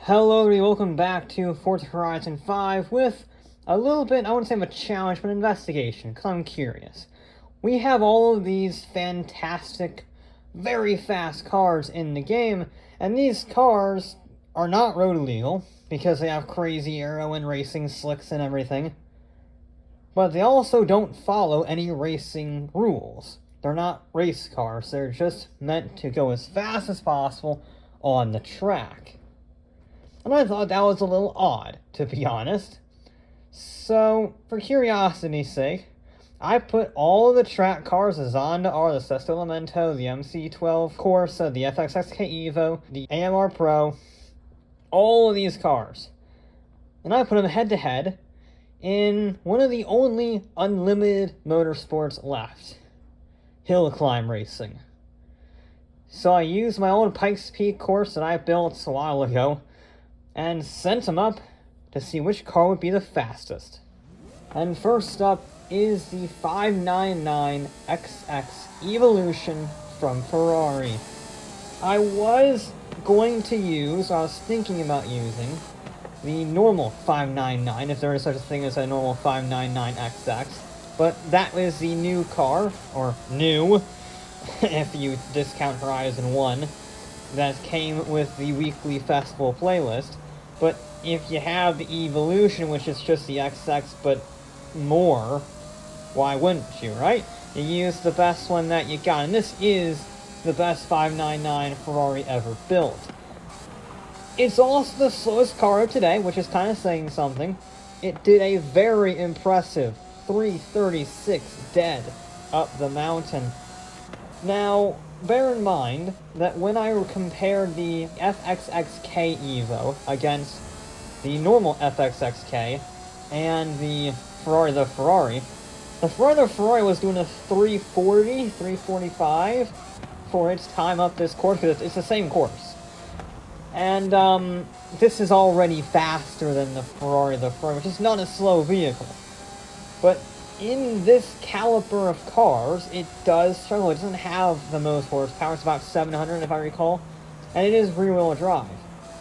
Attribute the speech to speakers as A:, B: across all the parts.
A: Hello everybody, welcome back to Forza Horizon 5 with a little bit, I wouldn't say of a challenge, but an investigation, because I'm curious. We have all of these fantastic, very fast cars in the game, and these cars are not road illegal, because they have crazy aero and racing slicks and everything. But they also don't follow any racing rules. They're not race cars, they're just meant to go as fast as possible on the track. And I thought that was a little odd, to be honest. So, for curiosity's sake, I put all of the track cars as Zonda are the Sesto Elemento, the MC12 Corsa, the FXX-K Evo, the AMR Pro, all of these cars. And I put them head-to-head in one of the only unlimited motorsports left. Hill climb racing. So I used my old Pikes Peak course that I built a while ago, and sent them up to see which car would be the fastest. And first up is the 599XX Evolution from Ferrari. I was thinking about using the normal 599, if there is such a thing as a normal 599XX, but that was the new car, or new, if you discount Horizon 1, that came with the weekly festival playlist. But if you have the Evolution, which is just the XX but more, why wouldn't you, right? You use the best one that you got, and this is the best 599 Ferrari ever built. It's also the slowest car of today, which is kind of saying something. It did a very impressive 336 dead up the mountain. Now, bear in mind that when I compared the FXX-K Evo against the normal FXX-K and the Ferrari the Ferrari was doing a 340, 345 for its time up this course, because it's the same course. And this is already faster than the Ferrari, which is not a slow vehicle. But in this caliber of cars, it does struggle. It doesn't have the most horsepower. It's about 700 if I recall. And it is rear-wheel drive.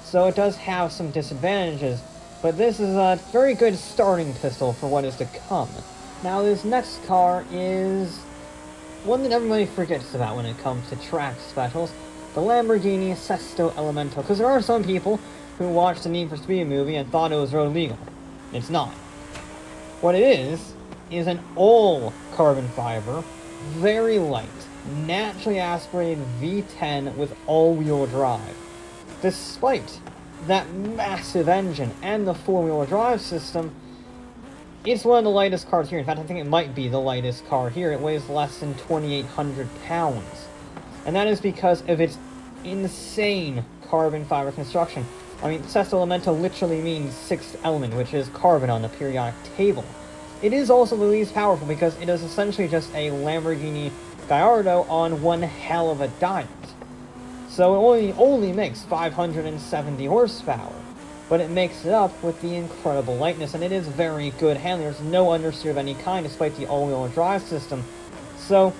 A: So it does have some disadvantages. But this is a very good starting pistol for what is to come. Now this next car is one that everybody forgets about when it comes to track specials. The Lamborghini Sesto Elemento. Because there are some people who watched the Need for Speed movie and thought it was road legal. It's not. What it is an all carbon fiber, very light, naturally aspirated V10 with all-wheel drive. Despite that massive engine and the four-wheel drive system, it's one of the lightest cars here. In fact, I think it might be the lightest car here. It weighs less than 2,800 pounds. And that is because of its insane carbon fiber construction. I mean, Sesto Elemento literally means sixth element, which is carbon on the periodic table. It is also the least powerful because it is essentially just a Lamborghini Gallardo on one hell of a diet. So it only makes 570 horsepower, but it makes it up with the incredible lightness, and it is very good handling. There's no understeer of any kind despite the all-wheel drive system. So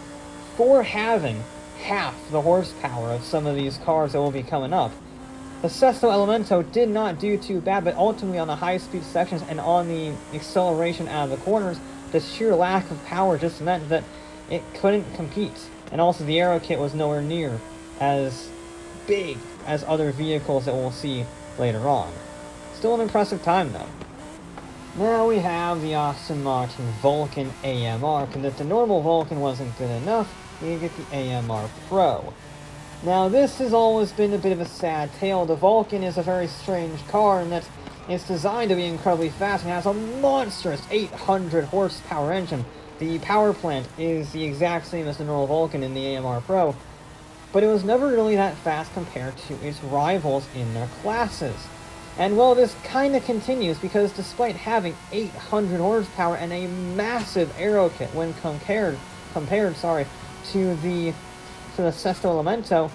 A: for having half the horsepower of some of these cars that will be coming up, the Sesto Elemento did not do too bad, but ultimately on the high-speed sections and on the acceleration out of the corners, the sheer lack of power just meant that it couldn't compete. And also the aero kit was nowhere near as big as other vehicles that we'll see later on. Still an impressive time though. Now we have the Aston Martin Vulcan AMR, because if the normal Vulcan wasn't good enough, you get the AMR Pro. Now, this has always been a bit of a sad tale. The Vulcan is a very strange car in that it's designed to be incredibly fast and has a monstrous 800 horsepower engine. The power plant is the exact same as the normal Vulcan in the AMR Pro, but it was never really that fast compared to its rivals in their classes. And well, this kind of continues because despite having 800 horsepower and a massive aero kit when compared to the Sesto Elemento,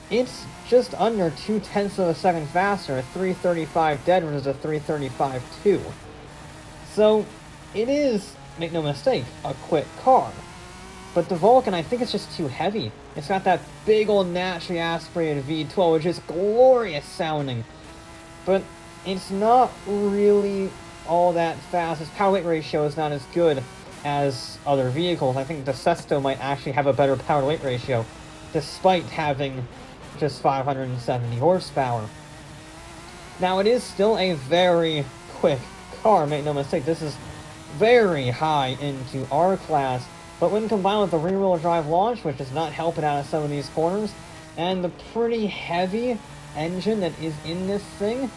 A: it's just under 0.2 of a second faster, a 335 dead versus a 335-2. So, it is, make no mistake, a quick car. But the Vulcan, I think it's just too heavy. It's got that big old naturally aspirated V12, which is glorious sounding. but it's not really all that fast. Its power weight ratio is not as good as other vehicles. I think the Sesto might actually have a better power weight ratio, despite having just 570 horsepower. Now, it is still a very quick car, make no mistake. This is very high into R class, but when combined with the rear-wheel drive launch, which does not help it out of some of these corners, and the pretty heavy engine that is in this thing,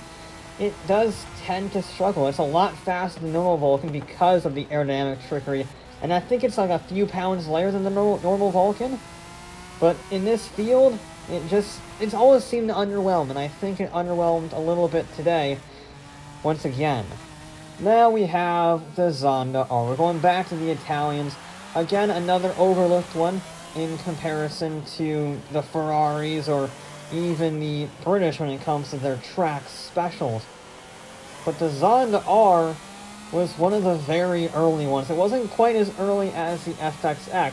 A: it does tend to struggle. It's a lot faster than normal Vulcan because of the aerodynamic trickery, and I think it's like a few pounds lighter than the normal Vulcan, but in this field, it's always seemed to underwhelm, and I think it underwhelmed a little bit today, once again. Now we have the Zonda R. We're going back to the Italians. Again, another overlooked one in comparison to the Ferraris or even the British when it comes to their track specials. But the Zonda R was one of the very early ones. It wasn't quite as early as the FXX,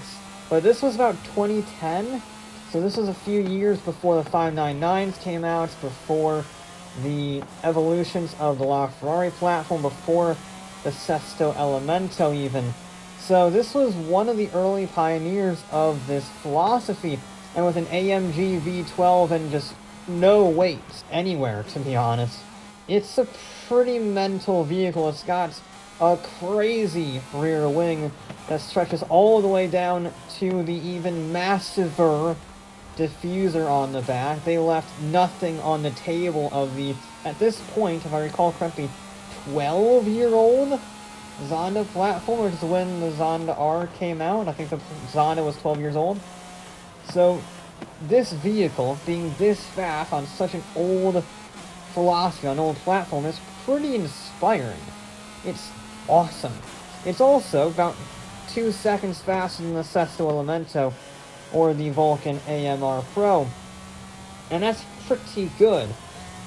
A: but this was about 2010, so this was a few years before the 599s came out, before the evolutions of the LaFerrari platform, before the Sesto Elemento even. So this was one of the early pioneers of this philosophy, and with an AMG V12 and just no weight anywhere, to be honest. It's a pretty mental vehicle. It's got a crazy rear wing that stretches all the way down to the even massiver diffuser on the back. They left nothing on the table of the, at this point, if I recall correctly, 12-year-old Zonda platform, which is when the Zonda R came out. I think the Zonda was 12 years old. So this vehicle, being this fast on such an old philosophy, on an old platform, is pretty inspiring. It's awesome. It's also about 2 seconds faster than the Sesto Elemento or the Vulcan AMR Pro, and that's pretty good.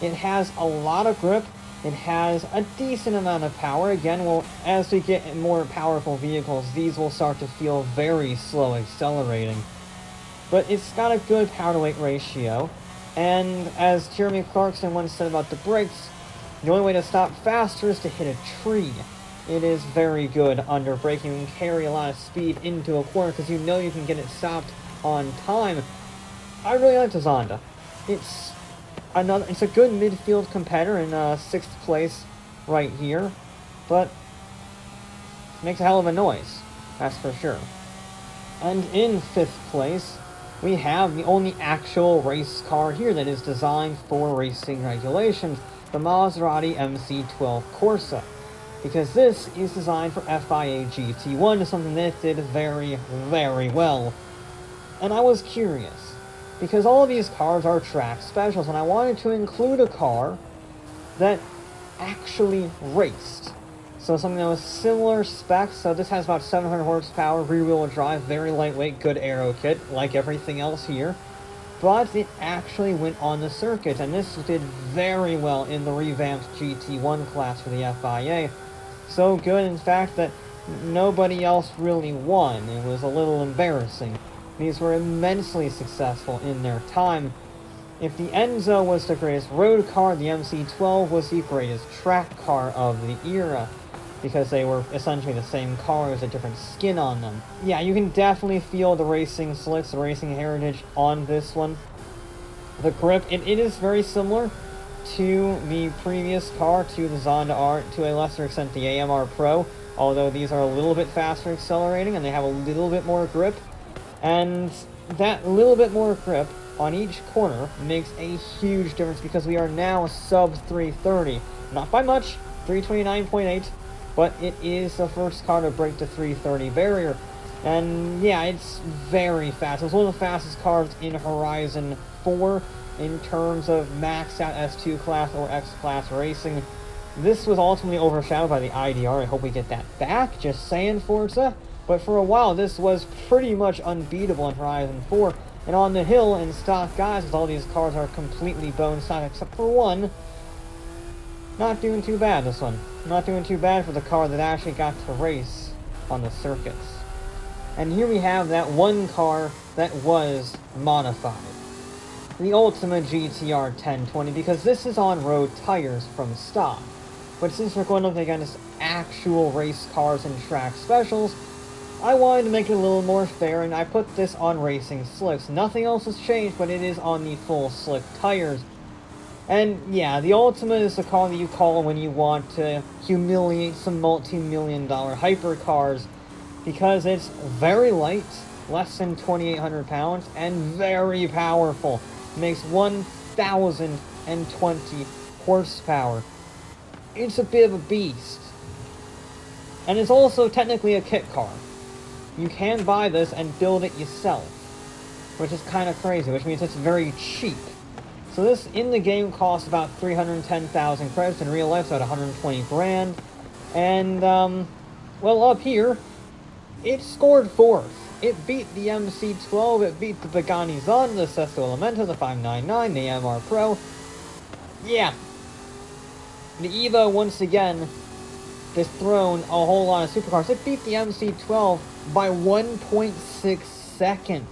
A: It has a lot of grip. It has a decent amount of power. Again, well, as we get more powerful vehicles, these will start to feel very slow accelerating. But it's got a good power-to-weight ratio, and as Jeremy Clarkson once said about the brakes, the only way to stop faster is to hit a tree. It is very good under braking. You can carry a lot of speed into a corner because you know you can get it stopped on time. I really like the Zonda. It's a good midfield competitor in 6th place right here, but it makes a hell of a noise, that's for sure. And in 5th place, we have the only actual race car here that is designed for racing regulations, the Maserati MC12 Corsa, because this is designed for FIA GT1, something that did very, very well. And I was curious, because all of these cars are track specials, and I wanted to include a car that actually raced. So something that was similar specs. So this has about 700 horsepower, rear-wheel drive, very lightweight, good aero kit, like everything else here. But it actually went on the circuit, and this did very well in the revamped GT1 class for the FIA. So good, in fact, that nobody else really won. It was a little embarrassing. These were immensely successful in their time. If the Enzo was the greatest road car, the MC12 was the greatest track car of the era, because they were essentially the same car with a different skin on them. Yeah, you can definitely feel the racing slicks, the racing heritage on this one. The grip, it is very similar to the previous car, to the Zonda R, to a lesser extent the AMR Pro, although these are a little bit faster accelerating and they have a little bit more grip. And that little bit more grip on each corner makes a huge difference, because we are now sub 330. Not by much, 329.8, but it is the first car to break the 330 barrier. And yeah, it's very fast. It was one of the fastest cars in Horizon 4 in terms of maxed out S2 class or X class racing. This was ultimately overshadowed by the IDR. I hope we get that back, just saying, Forza. But for a while, this was pretty much unbeatable in Horizon 4. And on the hill, in stock guys, all these cars are completely bone stock, except for one. Not doing too bad, this one. Not doing too bad for the car that actually got to race on the circuits. And here we have that one car that was modified. the Ultima Gtr 1020, because this is on road tires from stock. But since we're going up against actual race cars and track specials, I wanted to make it a little more fair, and I put this on racing slicks. Nothing else has changed, but it is on the full slick tires. And yeah, the Ultima is the car that you call when you want to humiliate some multi-million-dollar hypercars, because it's very light, less than 2,800 pounds, and very powerful. It makes 1,020 horsepower. It's a bit of a beast. And it's also technically a kit car. You can buy this and build it yourself, which is kind of crazy, which means it's very cheap. So this in the game costs about 310,000 credits. In real life, it's about 120 grand. And, well, up here, it scored 4th. It beat the MC12, it beat the Pagani Zonda, the Sesto Elemento, the 599, the MR Pro. Yeah. The Evo, once again, dethroned a whole lot of supercars. It beat the MC12 by 1.6 seconds.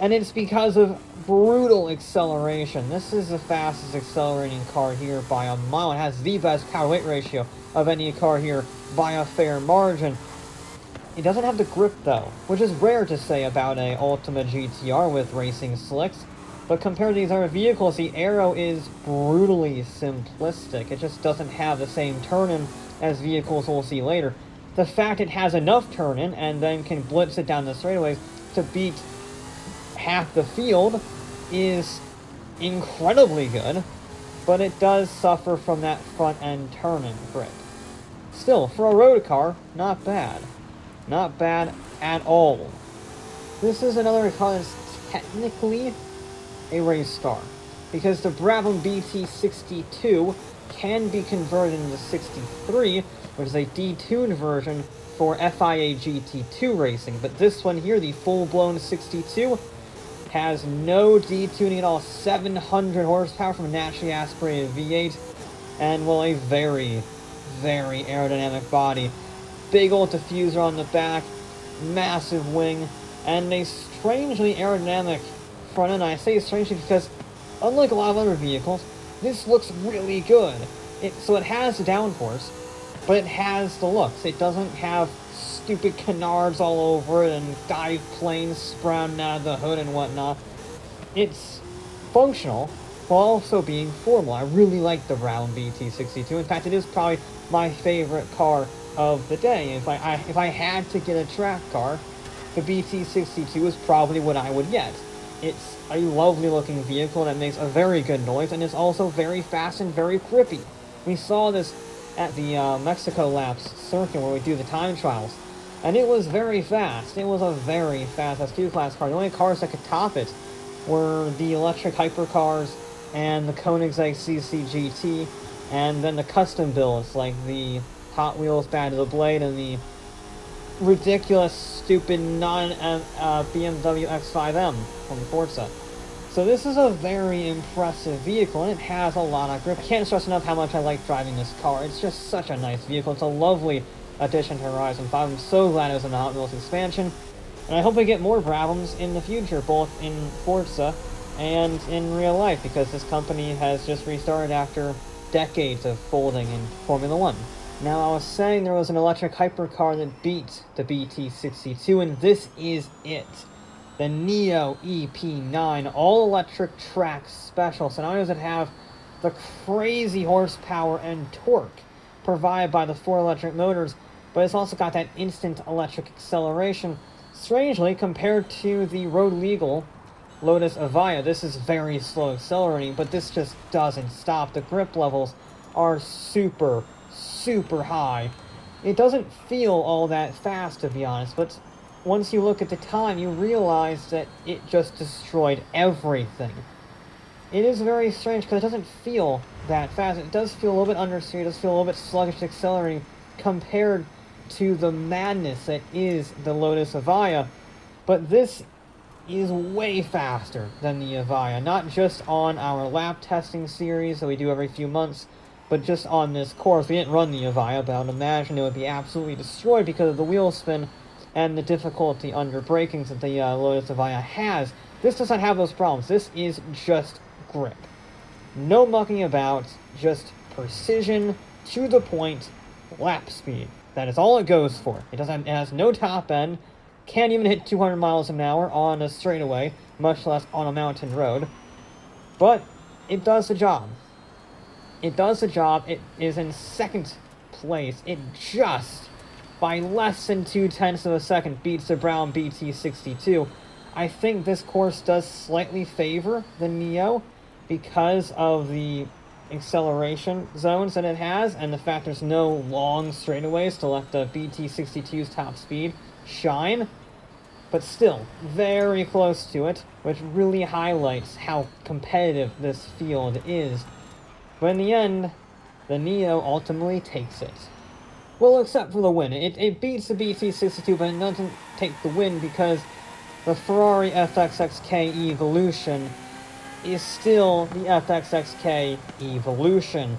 A: And it's because of brutal acceleration. This is the fastest accelerating car here by a mile. It has the best power-weight ratio of any car here by a fair margin. It doesn't have the grip, though, which is rare to say about a Ultima GTR with racing slicks. But compared to these other vehicles, the aero is brutally simplistic. It just doesn't have the same turn-in as vehicles we'll see later. The fact it has enough turn-in and then can blitz it down the straightaways to beat half the field is incredibly good, but it does suffer from that front-end turn-in grip. Still, for a road car, not bad. Not bad at all. This is another car that's technically a race car, because the Brabham BT62 can be converted into 63, which is a detuned version for FIA GT2 racing. But this one here, the full-blown 62, has no detuning at all. 700 horsepower from a naturally aspirated V8, and, well, a very, very aerodynamic body. Big old diffuser on the back, massive wing, and a strangely aerodynamic front end. I say strangely because, unlike a lot of other vehicles, this looks really good. So it has the downforce, but it has the looks. It doesn't have stupid canards all over it and dive planes sprouting out of the hood and whatnot. It's functional while also being formal. I really like the Brown BT62. In fact, it is probably my favorite car of the day. If I had to get a track car, the BT62 is probably what I would get. It's a lovely looking vehicle that makes a very good noise, and it's also very fast and very grippy. We saw this at the Mexico Laps circuit where we do the time trials, and it was very fast. It was a very fast SQ class car. The only cars that could top it were the electric hypercars and the Koenigsegg CC GT, and then the custom builds like the Hot Wheels Bad to the Blade and the ridiculous, stupid, non-BMW X5M from Forza. So this is a very impressive vehicle, and it has a lot of grip. I can't stress enough how much I like driving this car. It's just such a nice vehicle. It's a lovely addition to Horizon 5. I'm so glad it was in the Hot Wheels expansion, and I hope we get more Brabhams in the future, both in Forza and in real life, because this company has just restarted after decades of folding in Formula 1. Now, I was saying there was an electric hypercar that beat the BT62, and this is it. The Neo EP9 all-electric track special. So not only does it have the crazy horsepower and torque provided by the 4 electric motors, but it's also got that instant electric acceleration. Strangely, compared to the road-legal Lotus Evija, this is very slow accelerating, but this just doesn't stop. The grip levels are super high. It doesn't feel all that fast, to be honest, but once you look at the time, you realize that it just destroyed everything. It is very strange because it doesn't feel that fast. It does feel a little bit understeer, it does feel a little bit sluggish accelerating compared to the madness that is the Lotus Evija, but this is way faster than the Evija, not just on our lap testing series that we do every few months, but just on this course. We didn't run the Evija, but I would imagine it would be absolutely destroyed because of the wheel spin and the difficulty under brakings that the Lotus Evija has. This does not have those problems. This is just grip. No mucking about, just precision, to the point, lap speed. That is all it goes for. It has no top end, can't even hit 200 miles an hour on a straightaway, much less on a mountain road. But it does the job. It does the job. It is in second place. It just, by less than 0.2 of a second, beats the Brown BT62. I think this course does slightly favor the Neo because of the acceleration zones that it has, and the fact there's no long straightaways to let the BT62's top speed shine. But still, very close to it, which really highlights how competitive this field is. But in the end, the Neo ultimately takes it. Well, except for the win. It beats the BT62, but it doesn't take the win because the Ferrari FXX-K Evolution is still the FXX-K Evolution.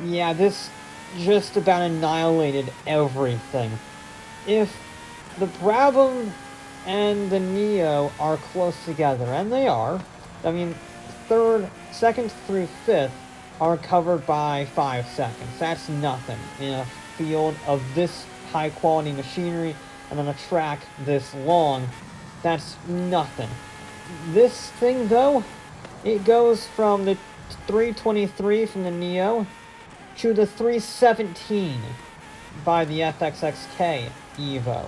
A: Yeah, this just about annihilated everything. If the Brabham and the Neo are close together, and they are, I mean, second through fifth are covered by 5 seconds. That's nothing in a field of this high quality machinery and on a track this long. That's nothing. This thing, though, it goes from the 323 from the Neo to the 317 by the FXX-K Evo.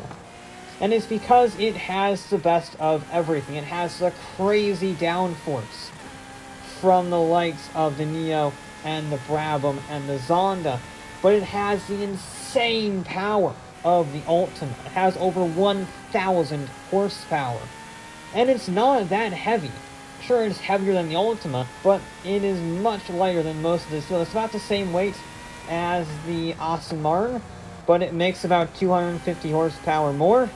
A: And it's because it has the best of everything. It has the crazy downforce from the likes of the Neo and the Brabham and the Zonda. But it has the insane power of the Ultima. It has over 1,000 horsepower. And it's not that heavy. Sure, it's heavier than the Ultima, but it is much lighter than most of this field. It's about the same weight as the Aston Martin, but it makes about 250 horsepower more,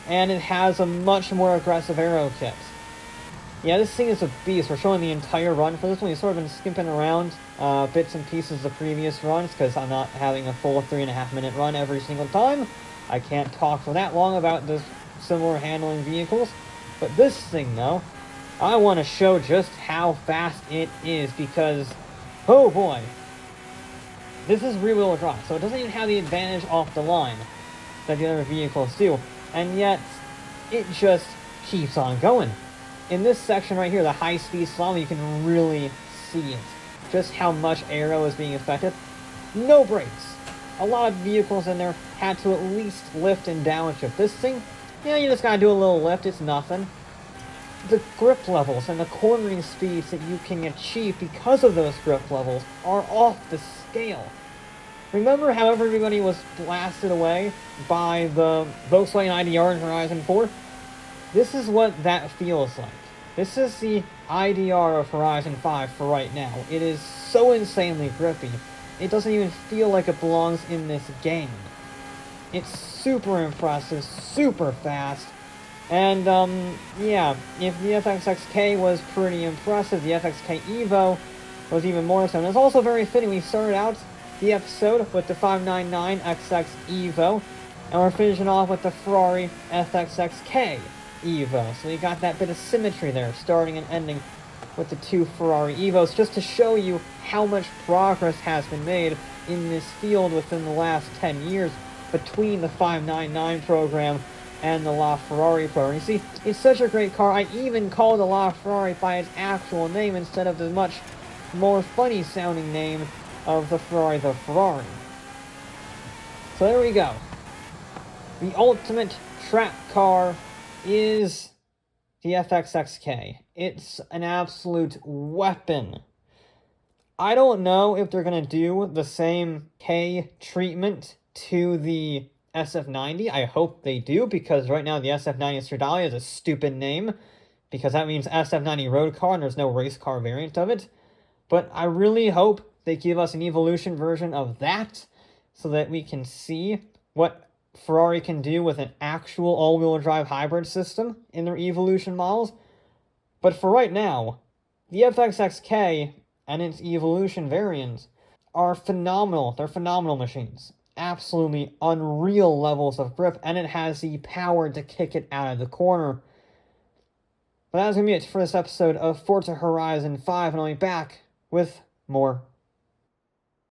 A: and it has a much more aggressive aero kit. Yeah, this thing is a beast. We're showing the entire run for this one. We've sort of been skipping around bits and pieces of previous runs, because I'm not having a full 3.5 minute run every single time. I can't talk for that long about the similar handling vehicles. But this thing, though, I want to show just how fast it is, because, oh boy, this is rear-wheel drive, so it doesn't even have the advantage off the line that the other vehicles do, and yet it just keeps on going. In this section right here, the high-speed slalom, you can really see it, just how much aero is being affected. No brakes. A lot of vehicles in there had to at least lift and downshift. This thing, yeah, you just gotta do a little lift, it's nothing. The grip levels and the cornering speeds that you can achieve because of those grip levels are off the scale. Remember how everybody was blasted away by the Volkswagen IDR in Horizon 4? This is what that feels like. This is the IDR of Horizon 5 for right now. It is so insanely grippy, it doesn't even feel like it belongs in this game. It's super impressive, super fast, and, yeah, if the FXX-K was pretty impressive, the FXX-K Evo was even more so. And it's also very fitting. We started out the episode with the 599 XX Evo, and we're finishing off with the Ferrari FXX-K Evo. So you got that bit of symmetry there, starting and ending with the two Ferrari Evos, just to show you how much progress has been made in this field within the last 10 years between the 599 program and the LaFerrari program. You see, it's such a great car, I even call the LaFerrari by its actual name instead of the much more funny sounding name of the Ferrari. So there we go. The ultimate track car is the FXX-K. It's an absolute weapon. I don't know if they're going to do the same K treatment to the SF90. I hope they do, because right now the SF90 Stradale is a stupid name, because that means SF90 road car and there's no race car variant of it. But I really hope they give us an evolution version of that, so that we can see what Ferrari can do with an actual all-wheel drive hybrid system in their evolution models. But for right now, the FXX-K and its evolution variants are phenomenal. They're phenomenal machines. Absolutely unreal levels of grip, and it has the power to kick it out of the corner. But that was going to be it for this episode of Forza Horizon 5, and I'll be back with more